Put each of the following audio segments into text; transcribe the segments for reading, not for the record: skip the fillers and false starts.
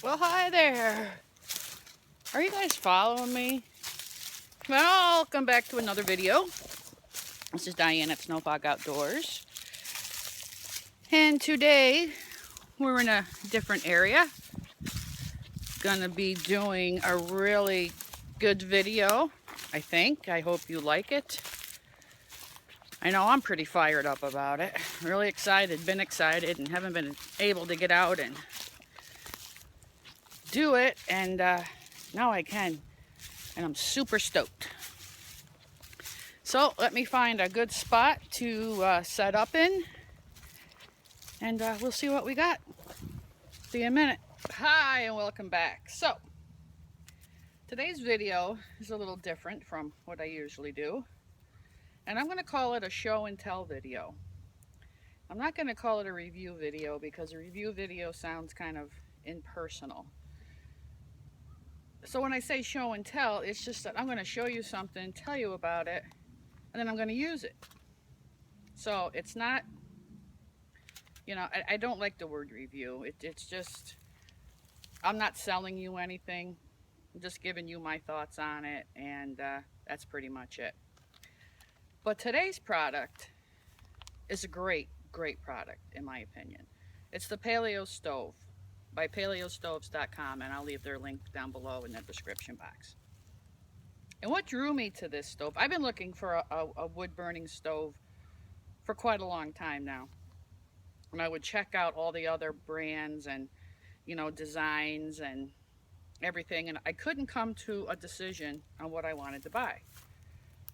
Well, hi there. Are you guys following me? Welcome back to another video. This is Diane at Snowfog Outdoors. And today, we're in a different area. Gonna be doing a really good video, I think. I hope you like it. I know I'm pretty fired up about it. Really excited, been excited, and haven't been able to get out and do it. And now I can. And I'm super stoked. So let me find a good spot to set up in, and we'll see what we got. See you in a minute. Hi and welcome back. So today's video is a little different from what I usually do, and I'm going to call it a show and tell video. I'm not going to call it a review video because a review video sounds kind of impersonal. So when I say show and tell, it's just that I'm going to show you something, tell you about it, and then I'm going to use it. So it's not, you know, I don't like the word review. It's just, I'm not selling you anything. I'm just giving you my thoughts on it, and that's pretty much it. But today's product is a great product, in my opinion. It's the Paleo Stove by paleostoves.com, and I'll leave their link down below in the description box. And what drew me to this stove, I've been looking for a wood-burning stove for quite a long time now. And I would check out all the other brands and, you know, designs and everything, and I couldn't come to a decision on what I wanted to buy.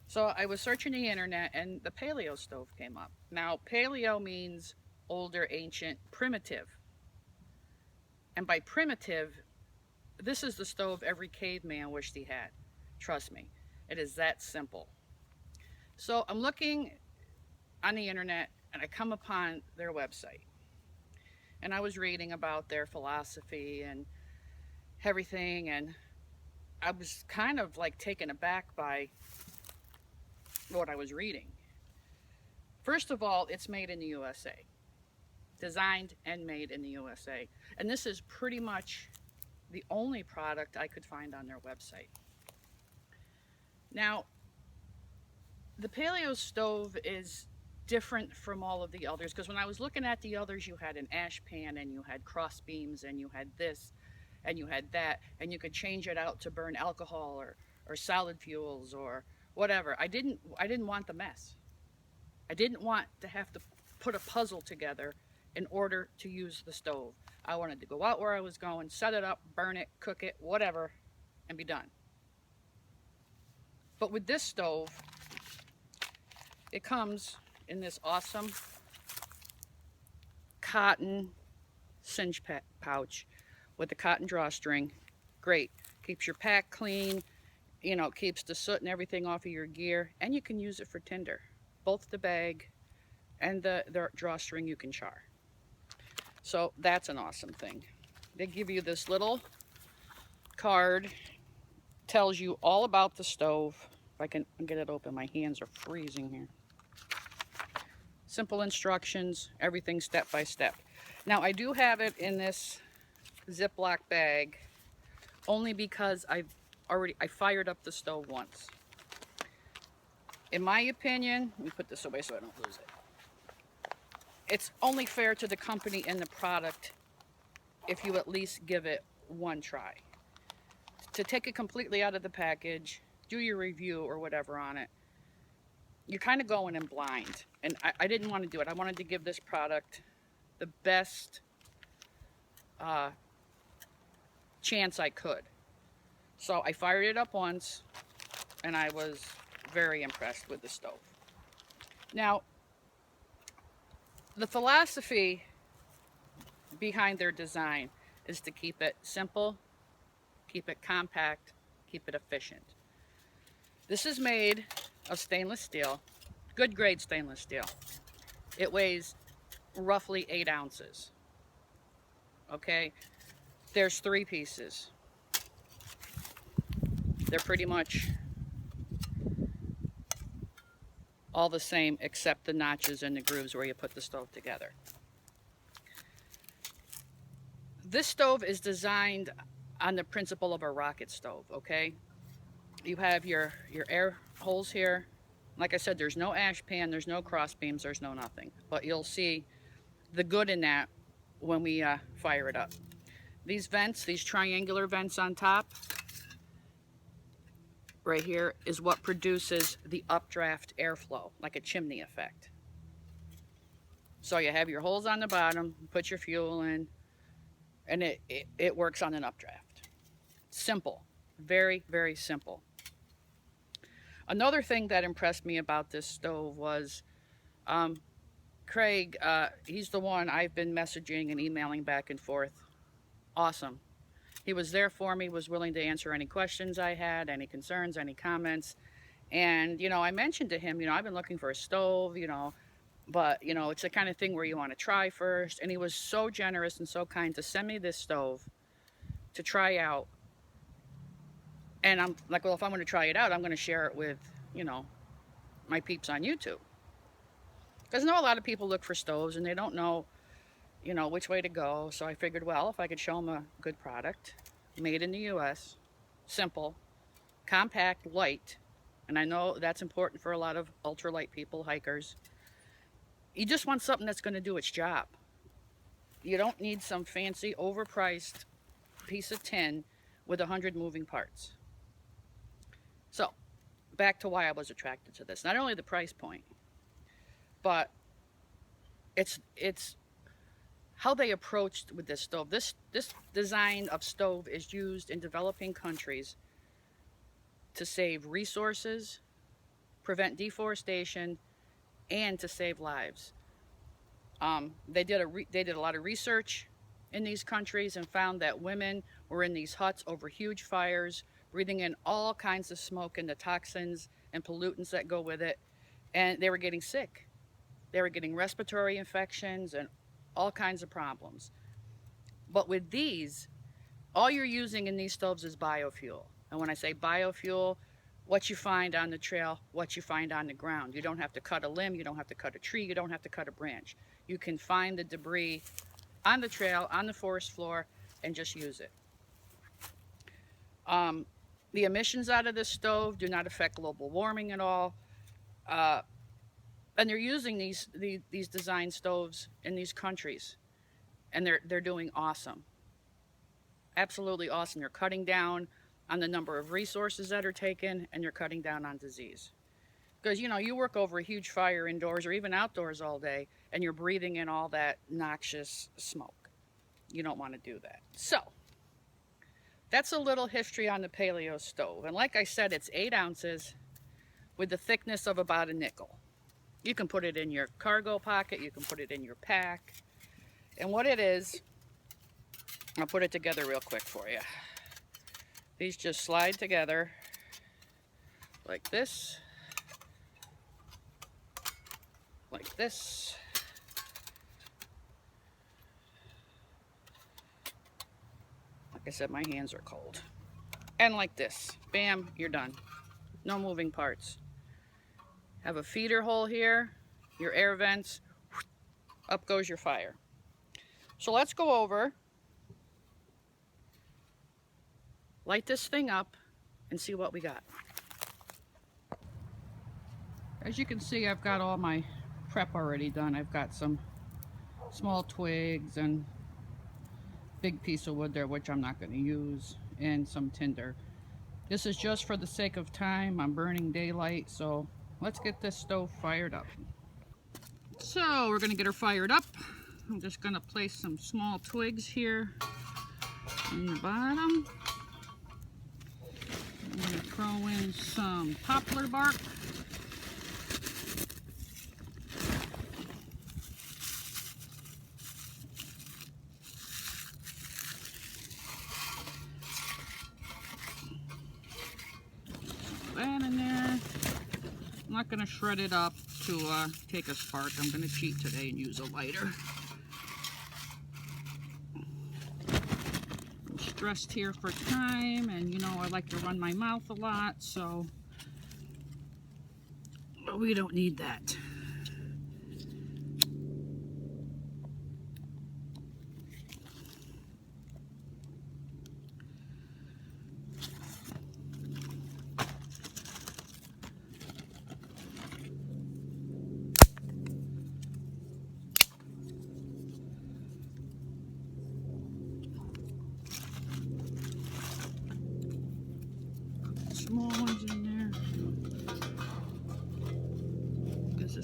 So I was searching the internet, and the Paleo Stove came up. Now, paleo means older, ancient, primitive. And by primitive, this is the stove every caveman wished he had. Trust me, it is that simple. So I'm looking on the internet, and I come upon their website. And I was reading about their philosophy and everything, and I was kind of like taken aback by what I was reading. First of all, it's made in the USA. Designed and made in the USA. And this is pretty much the only product I could find on their website. Now, the Paleo Stove is different from all of the others, because when I was looking at the others, you had an ash pan, and you had cross beams, and you had this, and you had that, and you could change it out to burn alcohol or solid fuels or whatever. I didn't want the mess. I didn't want to have to put a puzzle together in order to use the stove. I wanted to go out where I was going, set it up, burn it, cook it, whatever, and be done. But with this stove, it comes in this awesome cotton cinch pouch with a cotton drawstring. Great. Keeps your pack clean, you know, keeps the soot and everything off of your gear, and you can use it for tinder. Both the bag and the drawstring you can char. So that's an awesome thing. They give you this little card, tells you all about the stove. If I can get it open, my hands are freezing here. Simple instructions, everything step by step. Now I do have it in this Ziploc bag only because I fired up the stove once. In my opinion, let me put this away so I don't lose it. It's only fair to the company and the product if you at least give it one try. To take it completely out of the package, do your review or whatever on it, you're kind of going in blind. And I didn't want to do it. I wanted to give this product the best chance I could. So I fired it up once, and I was very impressed with the stove. Now, the philosophy behind their design is to keep it simple, keep it compact, keep it efficient. This is made of stainless steel, good grade stainless steel. It weighs roughly 8 ounces. Okay, there's 3 pieces. They're pretty much all the same except the notches and the grooves where you put the stove together. This stove is designed on the principle of a rocket stove, okay? You have your air holes here. Like I said, there's no ash pan, there's no cross beams, there's no nothing. But you'll see the good in that when we fire it up. These vents, these triangular vents on top, right here, is what produces the updraft airflow, like a chimney effect. So you have your holes on the bottom, put your fuel in, and it works on an updraft. Simple. Very, very simple. Another thing that impressed me about this stove was Craig. He's the one I've been messaging and emailing back and forth. Awesome. He was there for me, was willing to answer any questions I had, any concerns, any comments. And, you know, I mentioned to him, you know, I've been looking for a stove, you know, but, you know, it's the kind of thing where you want to try first. And he was so generous and so kind to send me this stove to try out. And I'm like, well, if I'm going to try it out, I'm going to share it with, you know, my peeps on YouTube. Because I know a lot of people look for stoves and they don't know, you know, which way to go. So I figured, well, if I could show them a good product, made in the US, simple, compact, light, and I know that's important for a lot of ultralight people, hikers. You just want something that's going to do its job. You don't need some fancy, overpriced piece of tin with 100 moving parts. So, back to why I was attracted to this. Not only the price point, but it's how they approached with this stove. This design of stove is used in developing countries to save resources, prevent deforestation, and to save lives. They did a lot of research in these countries and found that women were in these huts over huge fires, breathing in all kinds of smoke and the toxins and pollutants that go with it, and they were getting sick. They were getting respiratory infections and all kinds of problems. But with these, all you're using in these stoves is biofuel. And when I say biofuel, what you find on the trail, what you find on the ground. You don't have to cut a limb, you don't have to cut a tree, you don't have to cut a branch. You can find the debris on the trail, on the forest floor, and just use it. The emissions out of this stove do not affect global warming at all. And they're using these design stoves in these countries, and they're doing awesome. Absolutely awesome. They're cutting down on the number of resources that are taken, and you're cutting down on disease. Because, you know, you work over a huge fire indoors or even outdoors all day, and you're breathing in all that noxious smoke. You don't want to do that. So, that's a little history on the Paleo stove. And like I said, it's 8 ounces with the thickness of about a nickel. You can put it in your cargo pocket, you can put it in your pack. And what it is, I'll put it together real quick for you. These just slide together like this, like this. Like I said, my hands are cold. And like this. Bam, you're done. No moving parts. Have a feeder hole here, your air vents, up goes your fire. So let's go over, light this thing up, and see what we got. As you can see, I've got all my prep already done. I've got some small twigs and big piece of wood there, which I'm not going to use, and some tinder. This is just for the sake of time. I'm burning daylight, so let's get this stove fired up. So we're going to get her fired up. I'm just going to place some small twigs here in the bottom. I'm going to throw in some poplar bark. That in there. I'm not going to shred it up to take a spark. I'm going to cheat today and use a lighter. I'm stressed here for time, and you know I like to run my mouth a lot, so we don't need that.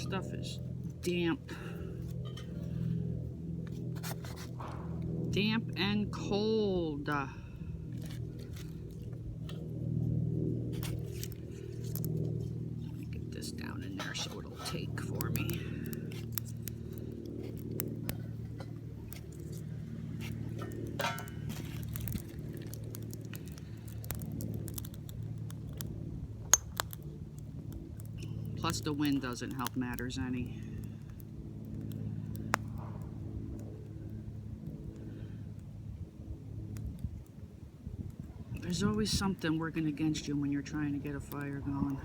stuff is damp. Damp and cold. Let me get this down in there so it'll take for me. Plus the wind doesn't help matters any. There's always something working against you when you're trying to get a fire going.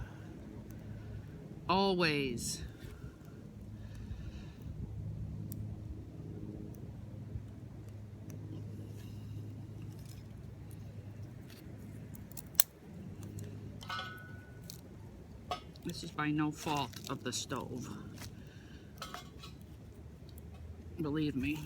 Always. This is by no fault of the stove. Believe me.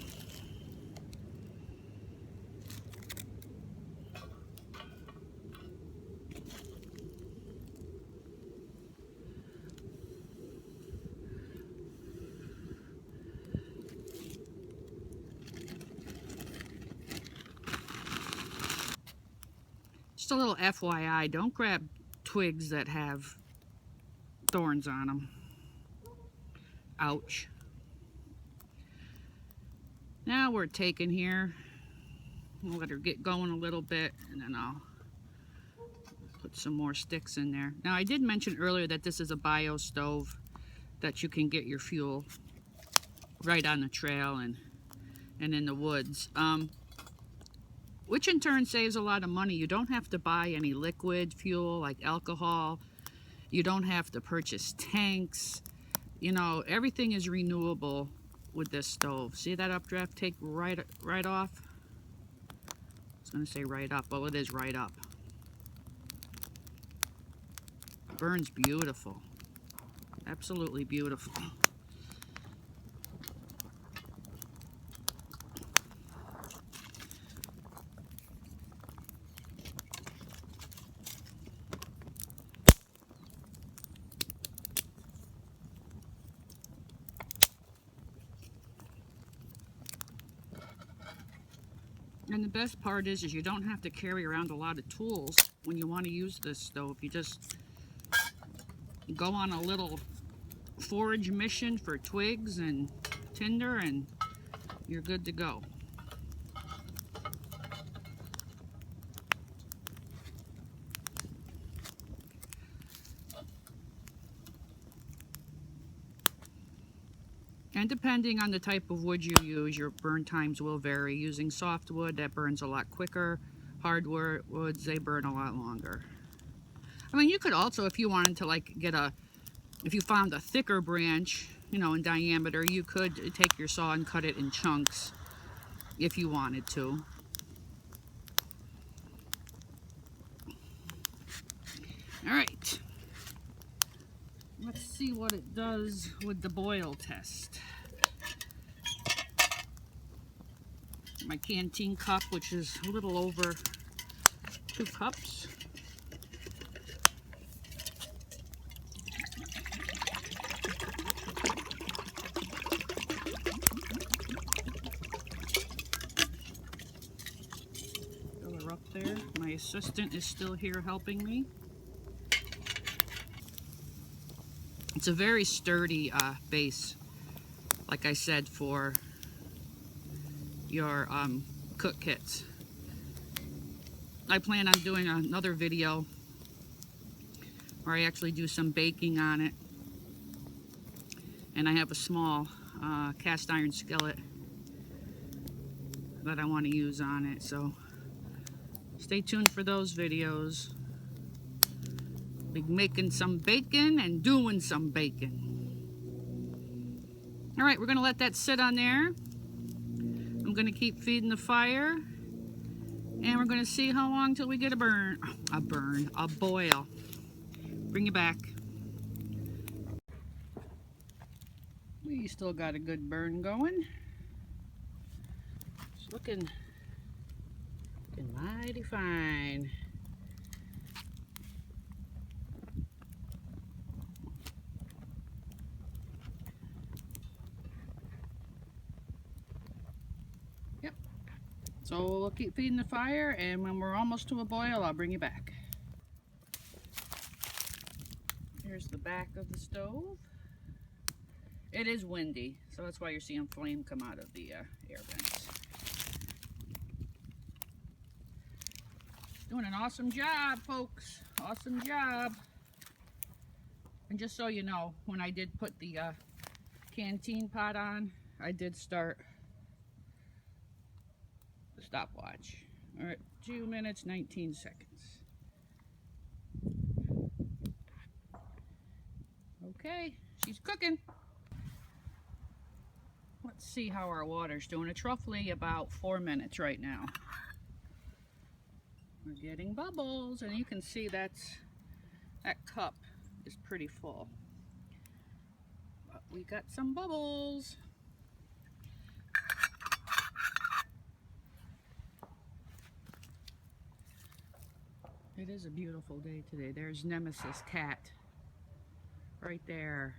Just a little FYI, don't grab twigs that have thorns on them. Ouch. Now we're taking here. We'll let her get going a little bit, and then I'll put some more sticks in there. Now, I did mention earlier that this is a bio stove, that you can get your fuel right on the trail and in the woods, which in turn saves a lot of money. You don't have to buy any liquid fuel like alcohol. You don't have to purchase tanks. You know, everything is renewable with this stove. See that updraft take right off? I was going to say right up. Well, it is right up. Burns beautiful. Absolutely beautiful. And the best part is you don't have to carry around a lot of tools when you want to use this stove. You just go on a little forage mission for twigs and tinder and you're good to go. And depending on the type of wood you use, your burn times will vary. Using softwood, that burns a lot quicker. Hardwood woods, they burn a lot longer. I mean, you could also, if you wanted to like if you found a thicker branch, you know, in diameter, you could take your saw and cut it in chunks if you wanted to. All right. Let's see what it does with the boil test. My canteen cup, which is a little over 2 cups. Fill her up there. My assistant is still here helping me. It's a very sturdy base, like I said, for your cook kits. I plan on doing another video where I actually do some baking on it. And I have a small cast iron skillet that I want to use on it. So stay tuned for those videos. Be making some bacon and doing some bacon. All right, we're gonna let that sit on there. I'm gonna keep feeding the fire, and we're gonna see how long till we get a boil. Bring you back. We still got a good burn going. It's looking mighty fine. So we'll keep feeding the fire, and when we're almost to a boil, I'll bring you back. Here's the back of the stove. It is windy, so that's why you're seeing flame come out of the air vents. Doing an awesome job, folks. Awesome job. And just so you know, when I did put the canteen pot on, I did start the stopwatch. All right, 2 minutes, 19 seconds. Okay, she's cooking. Let's see how our water's doing. It's roughly about 4 minutes right now. We're getting bubbles, and you can see that cup is pretty full. But we got some bubbles. It is a beautiful day today. There's Nemesis Cat right there.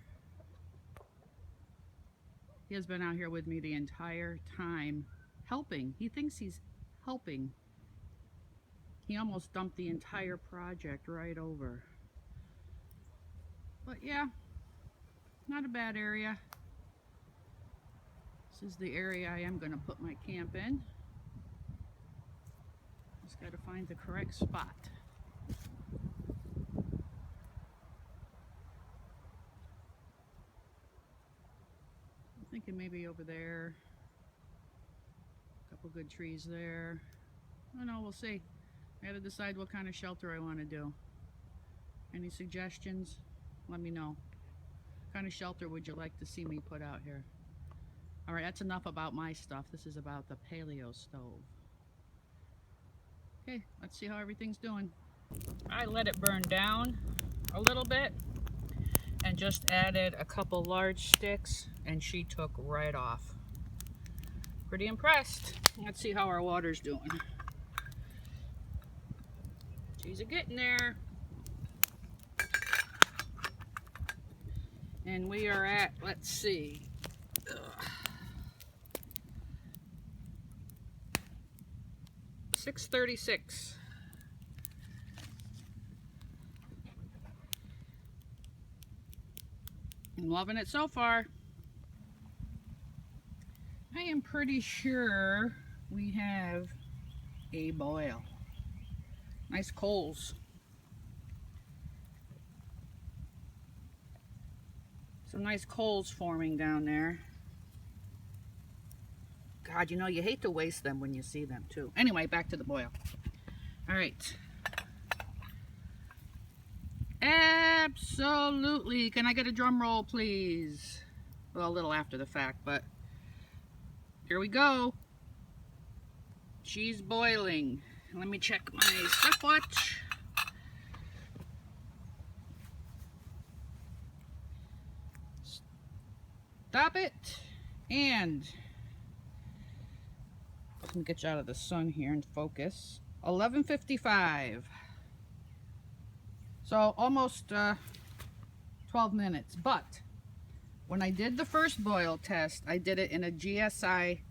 He has been out here with me the entire time helping. He thinks he's helping. He almost dumped the entire project right over. But yeah, not a bad area. This is the area I am going to put my camp in. Just got to find the correct spot. I'm thinking maybe over there. A couple good trees there. I don't know, we'll see. I gotta decide what kind of shelter I want to do. Any suggestions? Let me know. What kind of shelter would you like to see me put out here? Alright, that's enough about my stuff. This is about the Paleo Stove. Okay, let's see how everything's doing. I let it burn down a little bit and just added a couple large sticks, and she took right off. Pretty impressed. Let's see how our water's doing. She's getting there. And we are at, let's see, 6:36. I'm loving it so far. I am pretty sure we have a boil. Nice coals. Some nice coals forming down there. God, you know, you hate to waste them when you see them too. Anyway, back to the boil. All right. Absolutely. Can I get a drum roll, please? Well, a little after the fact, but here we go. She's boiling. Let me check my stopwatch. Stop it. And let me get you out of the sun here and focus. 11:55. So almost 12 minutes. But when I did the first boil test, I did it in a GSI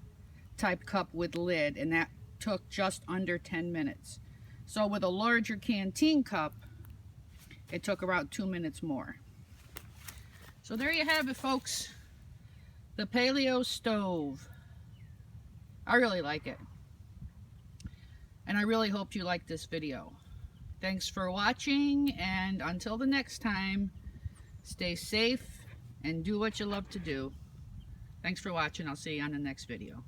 type cup with lid, and that took just under 10 minutes. So with a larger canteen cup, it took about 2 minutes more. So there you have it, folks. The Paleo Stove. I really like it. And I really hope you liked this video. Thanks for watching, and until the next time, stay safe and do what you love to do. Thanks for watching. I'll see you on the next video.